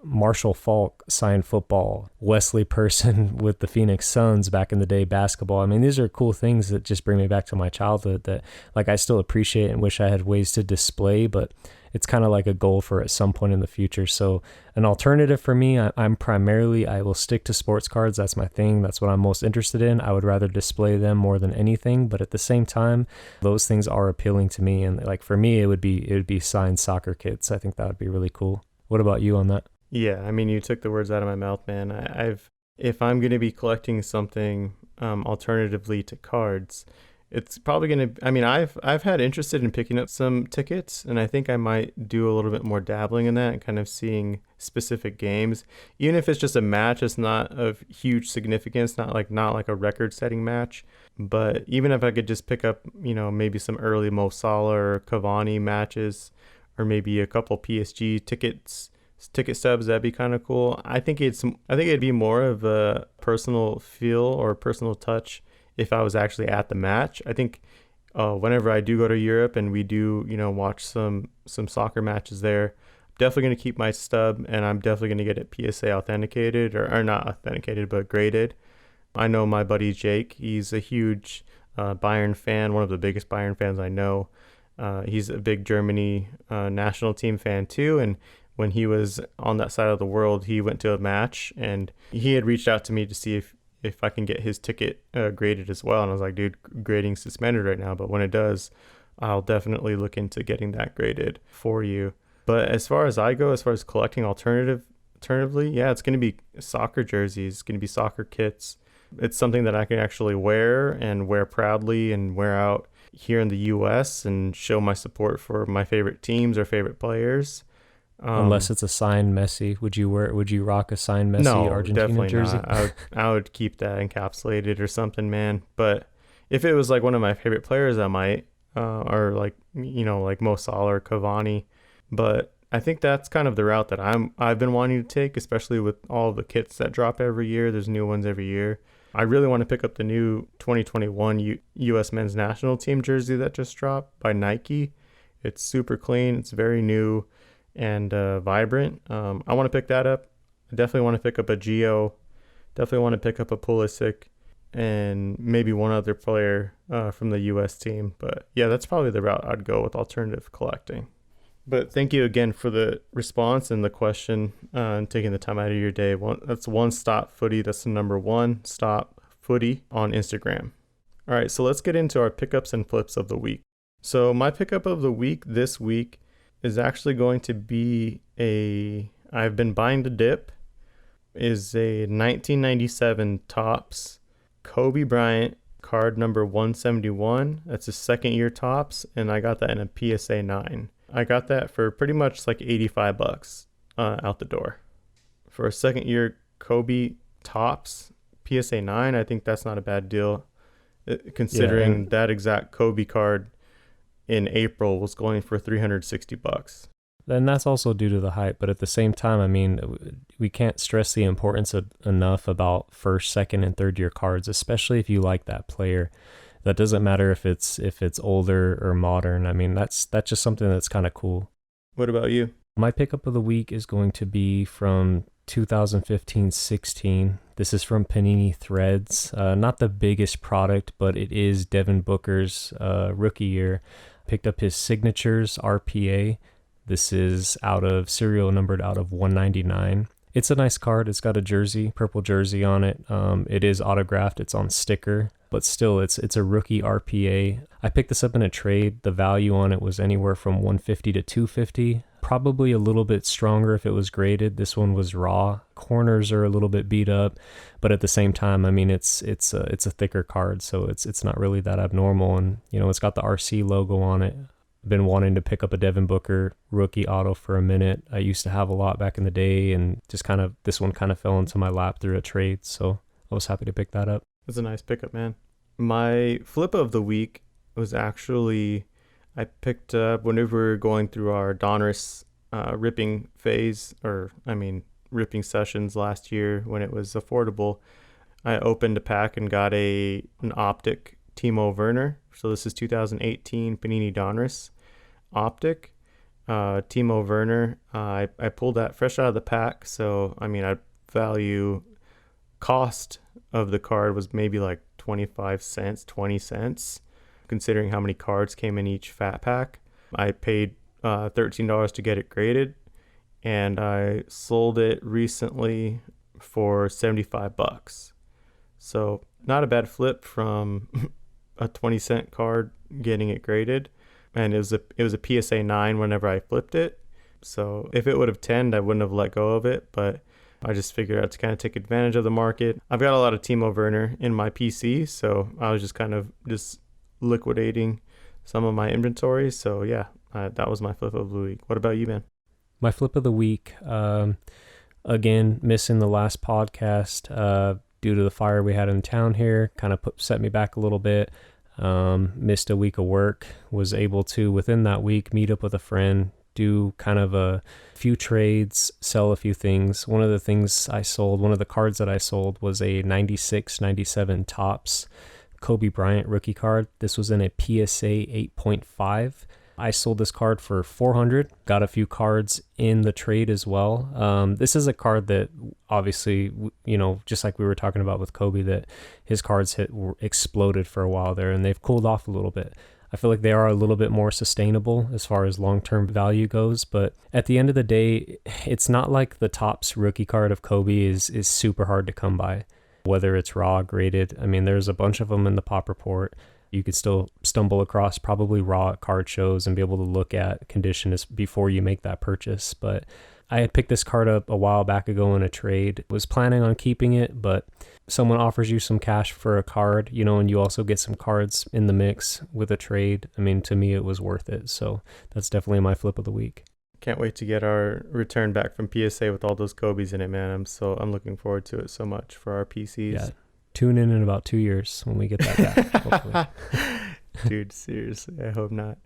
Marshall Falk signed football, Wesley Person with the Phoenix Suns back in the day, basketball. I mean, these are cool things that just bring me back to my childhood that like I still appreciate and wish I had ways to display, but it's kind of like a goal for at some point in the future. So an alternative for me, I'm primarily, I will stick to sports cards. That's my thing. That's what I'm most interested in. I would rather display them more than anything, but at the same time, those things are appealing to me. And like for me, it would be signed soccer kits. I think that would be really cool. What about you on that? Yeah, I mean, you took the words out of my mouth, man. I've if I'm going to be collecting something alternatively to cards, it's probably going to. I mean, I've had interested in picking up some tickets, and I think I might do a little bit more dabbling in that and kind of seeing specific games, even if it's just a match. It's not of huge significance, not like a record-setting match. But even if I could just pick up, you know, maybe some early Mo Salah or Cavani matches, or maybe a couple PSG ticket stubs, that'd be kind of cool. I think it'd be more of a personal feel or personal touch if I was actually at the match. I think whenever I do go to Europe and we do, you know, watch some soccer matches there, I'm definitely going to keep my stub, and I'm definitely going to get it PSA authenticated, or not authenticated but graded. I know my buddy Jake, he's a huge Bayern fan, one of the biggest Bayern fans I know. He's a big Germany national team fan too, and when he was on that side of the world, he went to a match, and he had reached out to me to see if I can get his ticket graded as well. And I was like, dude, grading's suspended right now, but when it does, I'll definitely look into getting that graded for you. But as far as I go, as far as collecting alternatively, yeah, it's going to be soccer jerseys, it's going to be soccer kits. It's something that I can actually wear and wear proudly and wear out here in the US and show my support for my favorite teams or favorite players. Unless it's a signed Messi, would you rock a signed Messi No, Argentina definitely jersey? not. I would keep that encapsulated or something, man. But if it was like one of my favorite players, I might, or like, you know, like Mo Salah or Cavani. But I think that's kind of the route that I've been wanting to take, especially with all the kits that drop every year. There's new ones every year. I really want to pick up the new 2021 U.S. men's national team jersey that just dropped by Nike. It's super clean. It's very new and vibrant. I want to pick that up. I definitely want to pick up a Gio. Definitely want to pick up a Pulisic and maybe one other player from the U.S. team. But yeah, that's probably the route I'd go with alternative collecting. But thank you again for the response and the question and taking the time out of your day. That's One Stop Footy. That's the number One Stop Footy on Instagram. All right, so let's get into our pickups and flips of the week. So my pickup of the week this week is actually going to be I've been buying the dip, is a 1997 Topps Kobe Bryant card number 171. That's his second year Topps, and I got that in a PSA 9. I got that for pretty much like $85 out the door. For a second year Kobe Topps PSA 9, I think that's not a bad deal, considering that exact Kobe card in April was going for $360. And that's also due to the hype, but at the same time, I mean, we can't stress the importance enough about first, second, and third year cards, especially if you like that player. That doesn't matter if it's older or modern. I mean, that's just something that's kind of cool. What about you? My pickup of the week is going to be from 2015-16. This is from Panini Threads. Not the biggest product, but it is Devin Booker's rookie year. Picked up his signatures RPA. This is serial numbered out of 199. It's a nice card. It's got a jersey, purple jersey on it. It is autographed. It's on sticker, but still, it's a rookie RPA. I picked this up in a trade. The value on it was anywhere from 150 to 250. Probably a little bit stronger if it was graded. This one was raw. Corners are a little bit beat up, but at the same time, I mean, it's a thicker card, so it's not really that abnormal. And you know, it's got the RC logo on it. Been wanting to pick up a Devin Booker rookie auto for a minute. I used to have a lot back in the day, and just this one kind of fell into my lap through a trade, so I was happy to pick that up. That's a nice pickup, man. My flip of the week was actually I picked up whenever we were going through our Donruss ripping phase, or I mean ripping sessions last year when it was affordable. I opened a pack and got an optic Timo Werner. So this is 2018 Panini Donruss optic. Timo Werner. I pulled that fresh out of the pack. So I mean, I value cost of the card was maybe like 25 cents, 20 cents, considering how many cards came in each fat pack. I paid $13 to get it graded, and I sold it recently for 75 bucks. So not a bad flip from a 20-cent card getting it graded. And it was a PSA 9 whenever I flipped it. So if it would have 10'd, I wouldn't have let go of it, but I just figured out to kind of take advantage of the market. I've got a lot of Timo Werner in my PC, so I was just kind of just liquidating some of my inventory. So yeah, that was my flip of the week. What about you, man? My flip of the week, again, missing the last podcast due to the fire we had in town here, kind of set me back a little bit. Missed a week of work, was able to, within that week, meet up with a friend, do kind of a few trades, sell a few things. One of the cards that I sold was a 96-97 Topps Kobe Bryant rookie card. This was in a PSA 8.5. I sold this card for $400, got a few cards in the trade as well. This is a card that obviously, just like we were talking about with Kobe, that his cards exploded for a while there, and they've cooled off a little bit. I feel like they are a little bit more sustainable as far as long-term value goes, but at the end of the day, it's not like the Topps rookie card of Kobe is super hard to come by, whether it's raw, graded. I mean, there's a bunch of them in the pop report. You could still stumble across probably raw at card shows and be able to look at condition before you make that purchase. But I had picked this card up a while back ago in a trade, was planning on keeping it, but someone offers you some cash for a card, and you also get some cards in the mix with a trade. I mean, to me, it was worth it. So that's definitely my flip of the week. Can't wait to get our return back from PSA with all those Kobe's in it, man. I'm looking forward to it so much for our PCs. Yeah. Tune in about 2 years when we get that back, hopefully. Dude, seriously, I hope not.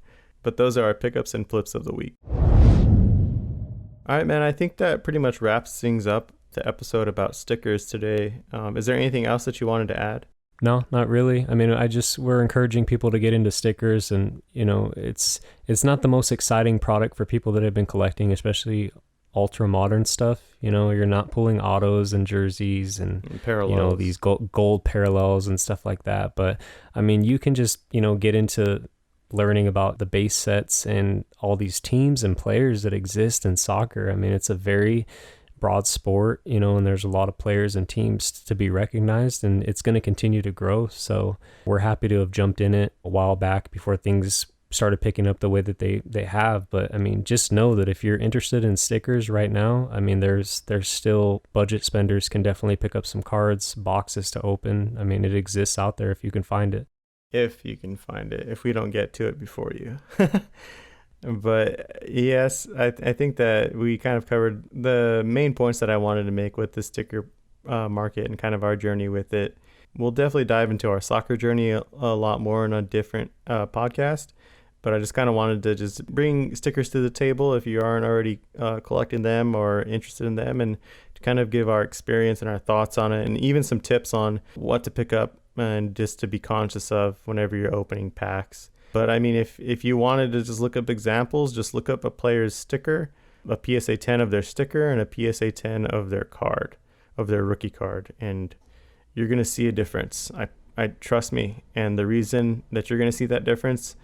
But those are our pickups and flips of the week. All right, man, I think that pretty much wraps things up, the episode about stickers today. Is there anything else that you wanted to add? No, not really. I mean, we're encouraging people to get into stickers, and, it's not the most exciting product for people that have been collecting, especially ultra modern stuff. You're not pulling autos and jerseys and parallels, these gold parallels and stuff like that. But I mean, you can just get into learning about the base sets and all these teams and players that exist in soccer. I mean, it's a very broad sport, and there's a lot of players and teams to be recognized, and it's going to continue to grow. So we're happy to have jumped in it a while back before things started picking up the way that they have. But I mean, just know that if you're interested in stickers right now, I mean, there's still budget spenders can definitely pick up some cards, boxes to open. I mean, it exists out there if you can find it. If you can find it, if we don't get to it before you. But yes, I think that we kind of covered the main points that I wanted to make with the sticker market and kind of our journey with it. We'll definitely dive into our soccer journey a lot more in a different podcast. But I just kind of wanted to just bring stickers to the table if you aren't already collecting them or interested in them, and to kind of give our experience and our thoughts on it, and even some tips on what to pick up and just to be conscious of whenever you're opening packs. But I mean, if you wanted to just look up examples, just look up a player's sticker, a PSA 10 of their sticker and a PSA 10 of their card, of their rookie card, and you're going to see a difference. I trust me. And the reason that you're going to see that difference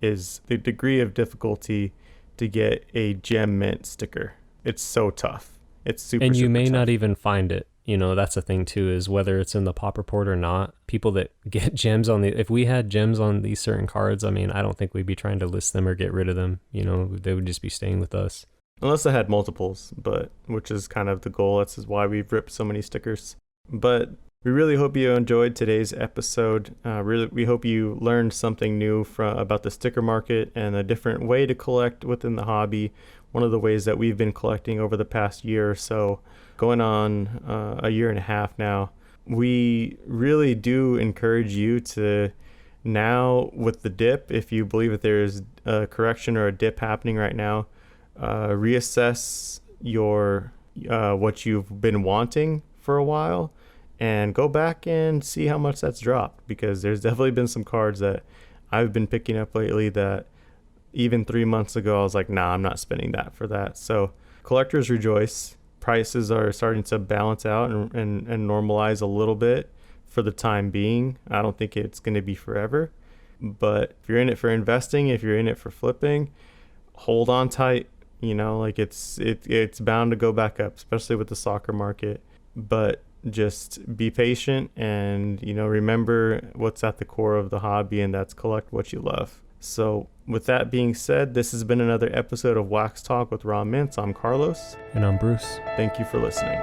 is the degree of difficulty to get a gem mint sticker. It's so tough. It's super, and you may tough. not even find it. That's a thing too, is whether it's in the pop report or not. People that get gems if we had gems on these certain cards, I mean, I don't think we'd be trying to list them or get rid of them. They would just be staying with us. Unless I had multiples, but which is kind of the goal. That's why we've ripped so many stickers. But we really hope you enjoyed today's episode. We hope you learned something new about the sticker market and a different way to collect within the hobby. One of the ways that we've been collecting over the past year or so, going on a year and a half now. we really do encourage you to, now with the dip, if you believe that there is a correction or a dip happening right now, reassess your what you've been wanting for a while and go back and see how much that's dropped, because there's definitely been some cards that I've been picking up lately that even 3 months ago I was like, nah, I'm not spending that for that. So collectors rejoice. Prices are starting to balance out and normalize a little bit for the time being. I don't think it's going to be forever, but if you're in it for investing, if you're in it for flipping, hold on tight. Like it's bound to go back up, especially with the soccer market. But just be patient and remember what's at the core of the hobby, and that's collect what you love. So with that being said, this has been another episode of Wax Talk with Raw Mints. I'm Carlos. And I'm Bruce. Thank you for listening.